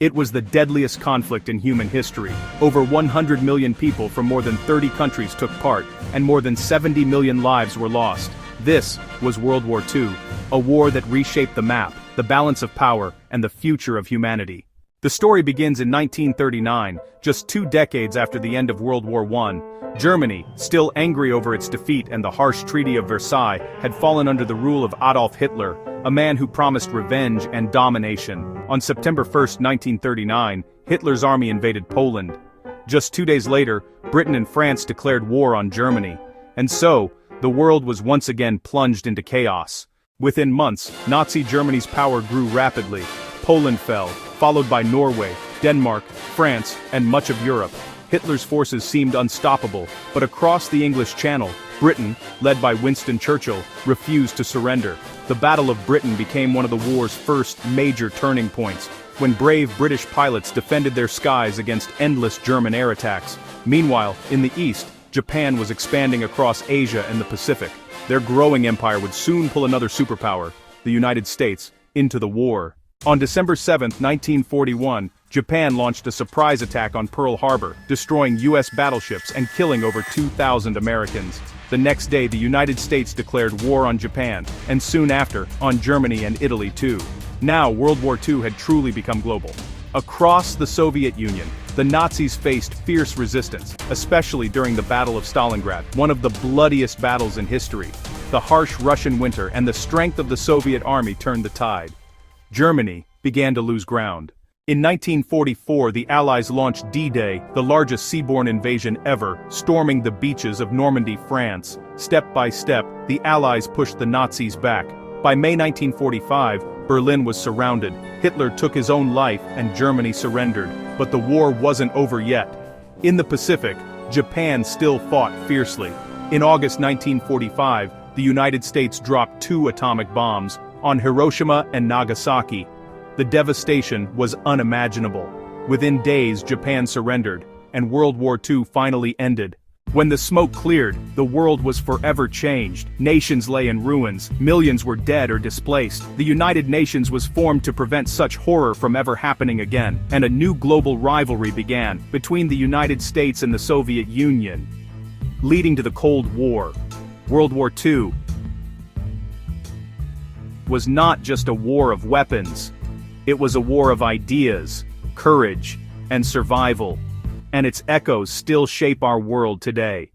It was the deadliest conflict in human history. Over 100 million people from more than 30 countries took part, and more than 70 million lives were lost. This was World War II, a war that reshaped the map, the balance of power, and the future of humanity. The story begins in 1939, just 2 decades after the end of World War I. Germany, still angry over its defeat and the harsh Treaty of Versailles, had fallen under the rule of Adolf Hitler, a man who promised revenge and domination. On September 1, 1939, Hitler's army invaded Poland. Just 2 days later, Britain and France declared war on Germany. And so, the world was once again plunged into chaos. Within months, Nazi Germany's power grew rapidly. Poland fell, followed by Norway, Denmark, France, and much of Europe. Hitler's forces seemed unstoppable, but across the English Channel, Britain, led by Winston Churchill, refused to surrender. The Battle of Britain became one of the war's first major turning points, when brave British pilots defended their skies against endless German air attacks. Meanwhile, in the east, Japan was expanding across Asia and the Pacific. Their growing empire would soon pull another superpower, the United States, into the war. On December 7, 1941, Japan launched a surprise attack on Pearl Harbor, destroying U.S. battleships and killing over 2,000 Americans. The next day, the United States declared war on Japan, and soon after, on Germany and Italy too. Now, World War II had truly become global. Across the Soviet Union, the Nazis faced fierce resistance, especially during the Battle of Stalingrad, one of the bloodiest battles in history. The harsh Russian winter and the strength of the Soviet army turned the tide. Germany began to lose ground. In 1944, the Allies launched D-Day, the largest seaborne invasion ever, storming the beaches of Normandy, France. Step by step, the Allies pushed the Nazis back. By May 1945, Berlin was surrounded. Hitler took his own life and Germany surrendered. But the war wasn't over yet. In the Pacific, Japan still fought fiercely. In August 1945, the United States dropped 2 atomic bombs on Hiroshima and Nagasaki. The devastation was unimaginable. Within days, Japan surrendered, and World War II finally ended. When the smoke cleared, the world was forever changed. Nations lay in ruins, millions were dead or displaced. The United Nations was formed to prevent such horror from ever happening again, and a new global rivalry began between the United States and the Soviet Union, leading to the Cold War. World War II was not just a war of weapons. It was a war of ideas, courage, and survival. And its echoes still shape our world today.